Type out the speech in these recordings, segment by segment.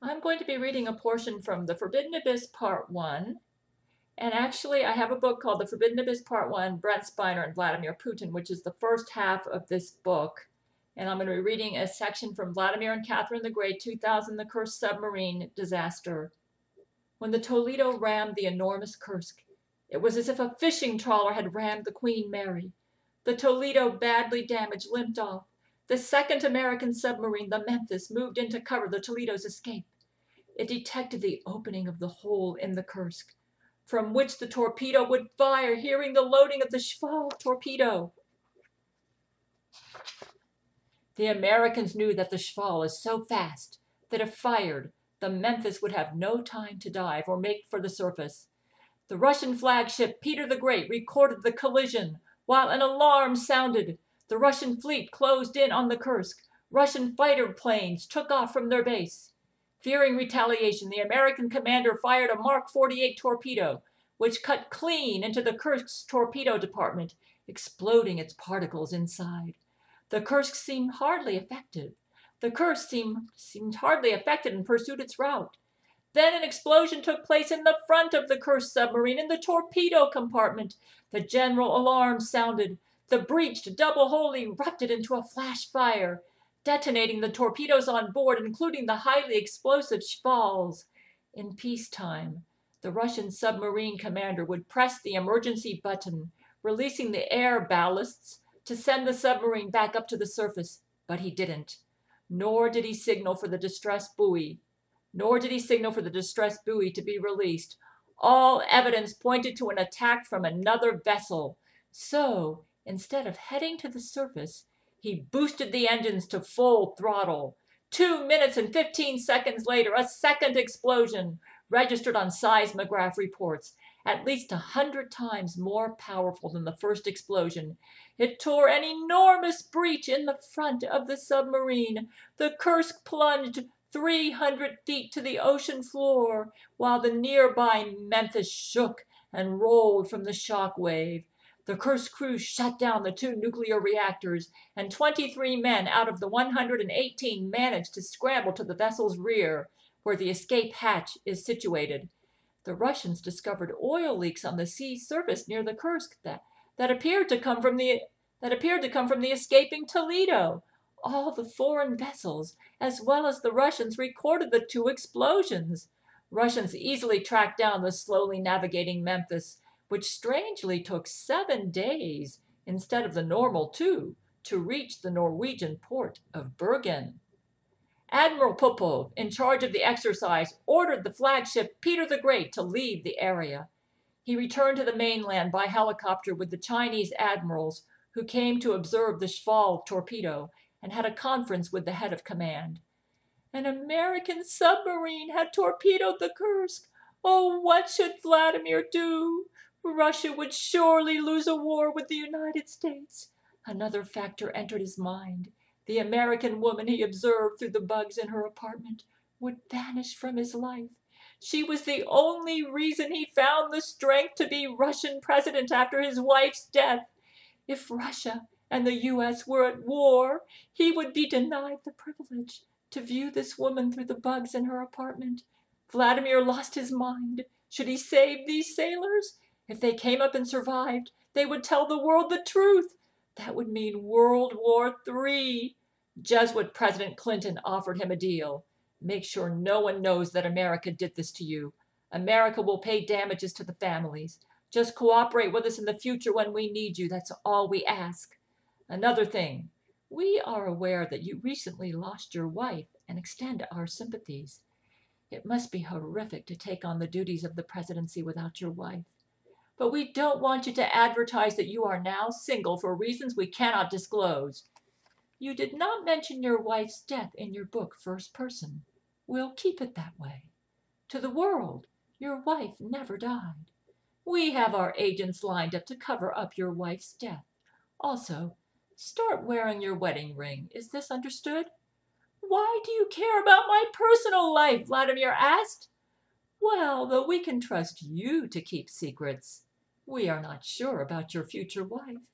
I'm going to be reading a portion from The Forbidden Abyss Part 1. And actually, I have a book called The Forbidden Abyss Part 1, Brent Spiner and Vladimir Putin, which is the first half of this book. And I'm going to be reading a section from Vladimir and Catherine the Great, 2000, The Cursed Submarine Disaster. When the Toledo rammed the enormous Kursk, it was as if a fishing trawler had rammed the Queen Mary. The Toledo, badly damaged, limped off. The second American submarine, the Memphis, moved in to cover the Toledo's escape. It detected the opening of the hole in the Kursk, from which the torpedo would fire, hearing the loading of the Schwal torpedo. The Americans knew that the Schwal is so fast that if fired, the Memphis would have no time to dive or make for the surface. The Russian flagship Peter the Great recorded the collision while an alarm sounded. The Russian fleet closed in on the Kursk. Russian fighter planes took off from their base. Fearing retaliation, the American commander fired a Mark 48 torpedo, which cut clean into the Kursk's torpedo department, exploding its particles inside. The Kursk seemed hardly affected. The Kursk seemed hardly affected and pursued its route. Then an explosion took place in the front of the Kursk submarine in the torpedo compartment. The general alarm sounded. The breached double hole erupted into a flash fire, detonating the torpedoes on board, including the highly explosive Schwals. In peacetime, the Russian submarine commander would press the emergency button, releasing the air ballasts to send the submarine back up to the surface, but he didn't. Nor did he signal for the distress buoy to be released. All evidence pointed to an attack from another vessel. So, instead of heading to the surface, he boosted the engines to full throttle. 2 minutes and 15 seconds later, a second explosion registered on seismograph reports, at least 100 times more powerful than the first explosion. It tore an enormous breach in the front of the submarine. The Kursk plunged 300 feet to the ocean floor, while the nearby Memphis shook and rolled from the shock wave. The Kursk crew shut down the 2 nuclear reactors, and 23 men out of the 118 managed to scramble to the vessel's rear, where the escape hatch is situated. The Russians discovered oil leaks on the sea surface near the Kursk that appeared to come from the escaping Toledo. All the foreign vessels, as well as the Russians, recorded the 2 explosions. Russians easily tracked down the slowly navigating Memphis, which strangely took 7 days instead of the normal 2 to reach the Norwegian port of Bergen. Admiral Popov, in charge of the exercise, ordered the flagship Peter the Great to leave the area. He returned to the mainland by helicopter with the Chinese admirals who came to observe the Schwal torpedo and had a conference with the head of command. An American submarine had torpedoed the Kursk. Oh, what should Vladimir do? Russia would surely lose a war with the United States. Another factor entered his mind. The American woman he observed through the bugs in her apartment would vanish from his life. She was the only reason he found the strength to be Russian president after his wife's death. If Russia and the U.S. were at war, he would be denied the privilege to view this woman through the bugs in her apartment. Vladimir lost his mind. Should he save these sailors? If they came up and survived, they would tell the world the truth. That would mean World War III. Jesuit President Clinton offered him a deal. Make sure no one knows that America did this to you. America will pay damages to the families. Just cooperate with us in the future when we need you. That's all we ask. Another thing, we are aware that you recently lost your wife and extend our sympathies. It must be horrific to take on the duties of the presidency without your wife. But we don't want you to advertise that you are now single for reasons we cannot disclose. You did not mention your wife's death in your book, First Person. We'll keep it that way. To the world, your wife never died. We have our agents lined up to cover up your wife's death. Also, start wearing your wedding ring. Is this understood? Why do you care about my personal life? Vladimir asked. Well, though we can trust you to keep secrets, we are not sure about your future wife.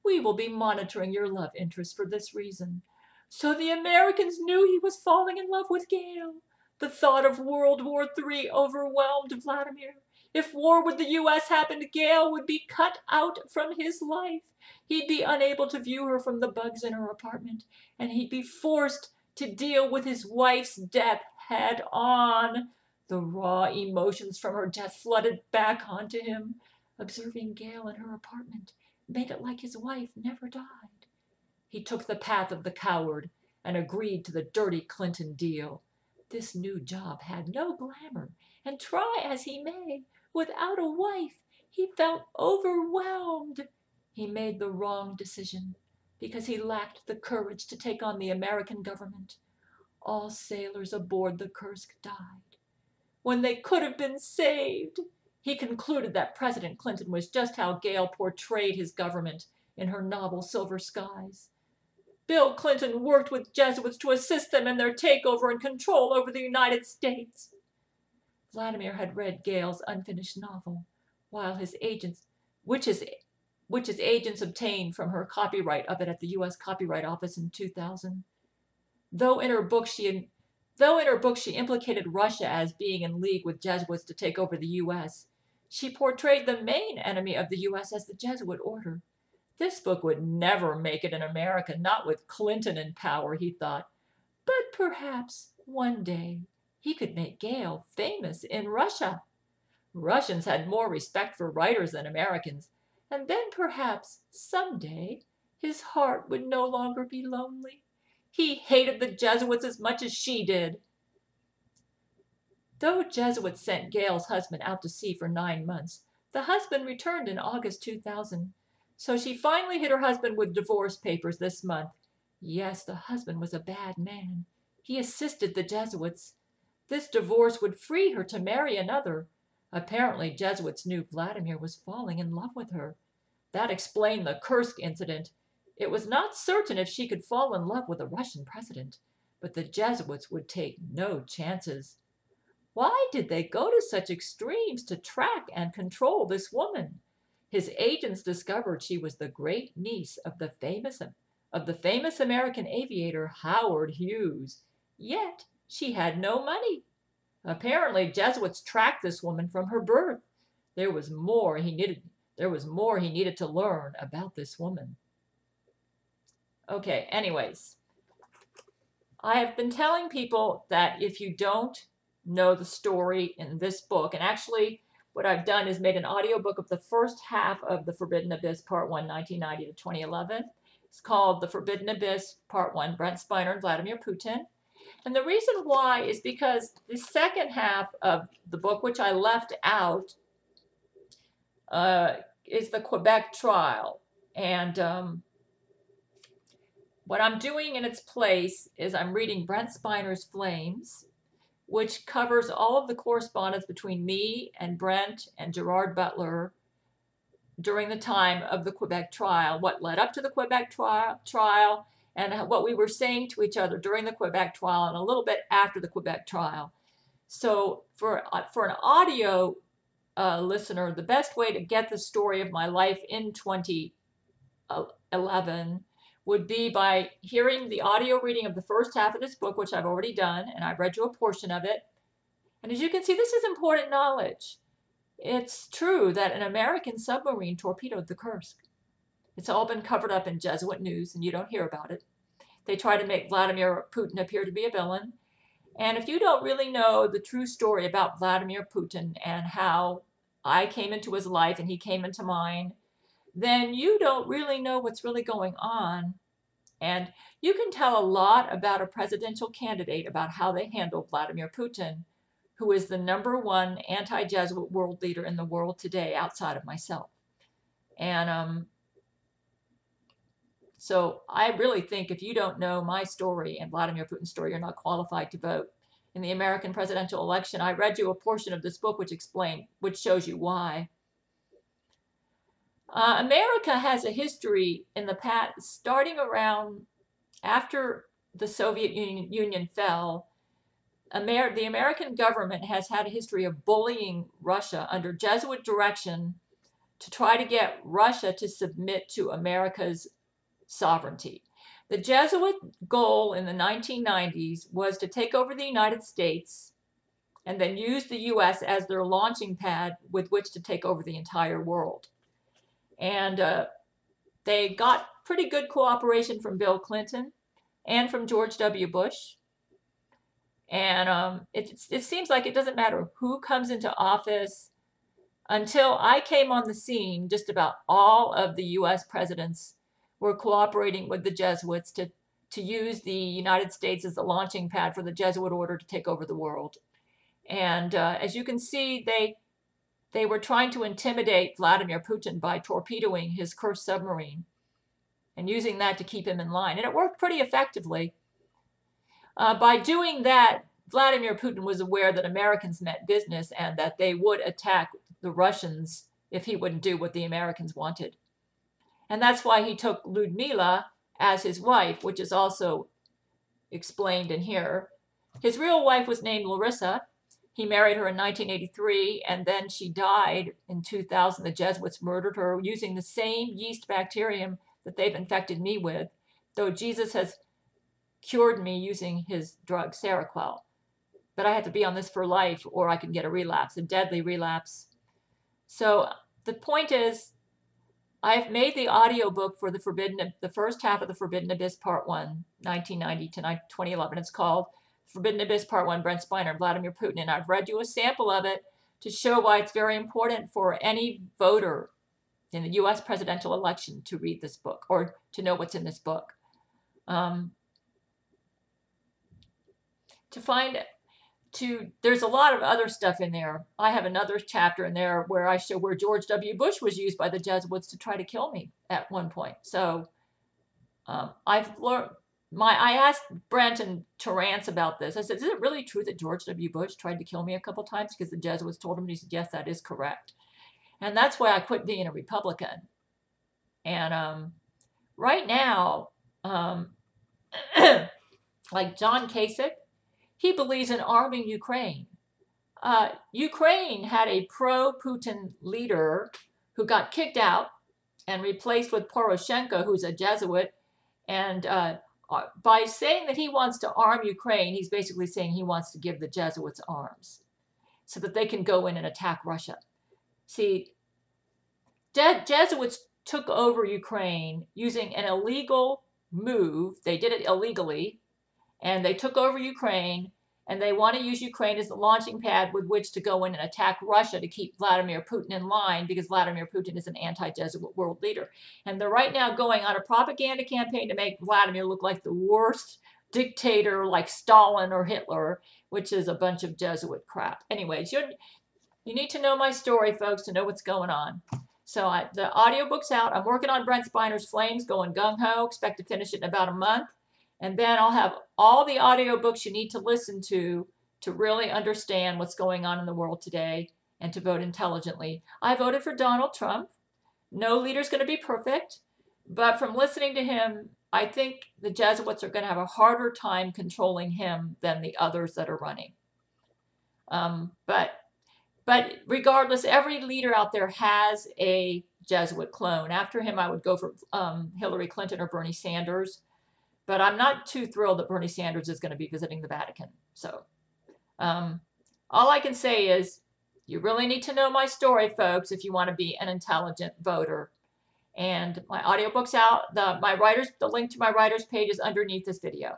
We will be monitoring your love interest for this reason. So the Americans knew he was falling in love with Gail. The thought of World War III overwhelmed Vladimir. If war with the U.S. happened, Gail would be cut out from his life. He'd be unable to view her from the bugs in her apartment, and he'd be forced to deal with his wife's death head on. The raw emotions from her death flooded back onto him. Observing Gail in her apartment made it like his wife never died. He took the path of the coward and agreed to the dirty Clinton deal. This new job had no glamour, and try as he may, without a wife, he felt overwhelmed. He made the wrong decision because he lacked the courage to take on the American government. All sailors aboard the Kursk died when they could have been saved. He concluded that President Clinton was just how Gail portrayed his government in her novel Silver Skies. Bill Clinton worked with Jesuits to assist them in their takeover and control over the United States. Vladimir had read Gail's unfinished novel, while his agents, which his agents obtained from her copyright of it at the U.S. Copyright Office in 2000. Though in her book she implicated Russia as being in league with Jesuits to take over the U.S., she portrayed the main enemy of the U.S. as the Jesuit order. This book would never make it in America, not with Clinton in power, he thought. But perhaps one day he could make Gail famous in Russia. Russians had more respect for writers than Americans, and then perhaps someday his heart would no longer be lonely. He hated the Jesuits as much as she did. Though Jesuits sent Gail's husband out to sea for 9 months, the husband returned in August 2000. So she finally hit her husband with divorce papers this month. Yes, the husband was a bad man. He assisted the Jesuits. This divorce would free her to marry another. Apparently, Jesuits knew Vladimir was falling in love with her. That explained the Kursk incident. It was not certain if she could fall in love with a Russian president, but the Jesuits would take no chances. Why did they go to such extremes to track and control this woman? His agents discovered she was the great niece of the famous American aviator Howard Hughes. Yet she had no money. Apparently, Jesuits tracked this woman from her birth. There was more he needed to learn about this woman. Okay, anyways, I have been telling people that if you don't know the story in this book, and actually what I've done is made an audiobook of the first half of The Forbidden Abyss, Part 1, 1990 to 2011. It's called The Forbidden Abyss, Part 1, Brent Spiner and Vladimir Putin. And the reason why is because the second half of the book, which I left out, is the Quebec trial. And what I'm doing in its place is I'm reading Brent Spiner's Flames, which covers all of the correspondence between me and Brent and Gerard Butler during the time of the Quebec trial, what led up to the Quebec trial, and what we were saying to each other during the Quebec trial and a little bit after the Quebec trial. So for an audio listener, the best way to get the story of my life in 2011 would be by hearing the audio reading of the first half of this book, which I've already done, and I've read you a portion of it. And as you can see, this is important knowledge. It's true that an American submarine torpedoed the Kursk. It's all been covered up in Jesuit news, and you don't hear about it. They try to make Vladimir Putin appear to be a villain. And if you don't really know the true story about Vladimir Putin and how I came into his life and he came into mine, then you don't really know what's really going on. And you can tell a lot about a presidential candidate about how they handle Vladimir Putin, who is the #1 anti-Jesuit world leader in the world today outside of myself. And so I really think if you don't know my story and Vladimir Putin's story, you're not qualified to vote in the American presidential election. I read you a portion of this book which shows you why. America has a history in the past, starting around after the Soviet Union fell. The American government has had a history of bullying Russia under Jesuit direction to try to get Russia to submit to America's sovereignty. The Jesuit goal in the 1990s was to take over the United States and then use the U.S. as their launching pad with which to take over the entire world. And they got pretty good cooperation from Bill Clinton and from George W. Bush. And it seems like it doesn't matter who comes into office. Until I came on the scene, just about all of the U.S. presidents were cooperating with the Jesuits to use the United States as the launching pad for the Jesuit order to take over the world. And as you can see, they were trying to intimidate Vladimir Putin by torpedoing his cursed submarine and using that to keep him in line. And it worked pretty effectively. By doing that, Vladimir Putin was aware that Americans meant business and that they would attack the Russians if he wouldn't do what the Americans wanted. And that's why he took Ludmila as his wife, which is also explained in here. His real wife was named Larissa. He married her in 1983, and then she died in 2000. The Jesuits murdered her using the same yeast bacterium that they've infected me with, though Jesus has cured me using his drug, Seroquel. But I had to be on this for life or I could get a relapse, a deadly relapse. So the point is, I've made the audiobook for the first half of the Forbidden Abyss Part 1, 1990 to 2011. It's called Forbidden Abyss Part 1, Brent Spiner and Vladimir Putin. And I've read you a sample of it to show why it's very important for any voter in the U.S. presidential election to read this book or to know what's in this book. There's a lot of other stuff in there. I have another chapter in there where I show where George W. Bush was used by the Jesuits to try to kill me at one point. So I've learned. I asked Brent and Terrance about this. I said, is it really true that George W. Bush tried to kill me a couple times because the Jesuits told him? And he said, yes, that is correct. And that's why I quit being a Republican. And right now, like John Kasich, he believes in arming Ukraine. Ukraine had a pro-Putin leader who got kicked out and replaced with Poroshenko, who's a Jesuit. And by saying that he wants to arm Ukraine, he's basically saying he wants to give the Jesuits arms so that they can go in and attack Russia. See, Jesuits took over Ukraine using an illegal move. They did it illegally. And they took over Ukraine, and they want to use Ukraine as the launching pad with which to go in and attack Russia to keep Vladimir Putin in line, because Vladimir Putin is an anti-Jesuit world leader. And they're right now going on a propaganda campaign to make Vladimir look like the worst dictator like Stalin or Hitler, which is a bunch of Jesuit crap. Anyways, you need to know my story, folks, to know what's going on. So the audiobook's out. I'm working on Brent Spiner's Flames, going gung-ho. Expect to finish it in about a month. And then I'll have all the audiobooks you need to listen to really understand what's going on in the world today and to vote intelligently. I voted for Donald Trump. No leader's going to be perfect. But from listening to him, I think the Jesuits are going to have a harder time controlling him than the others that are running. But regardless, every leader out there has a Jesuit clone. After him, I would go for Hillary Clinton or Bernie Sanders. But I'm not too thrilled that Bernie Sanders is going to be visiting the Vatican. So all I can say is you really need to know my story, folks, if you want to be an intelligent voter. And my audiobook's out. The link to my writer's page is underneath this video.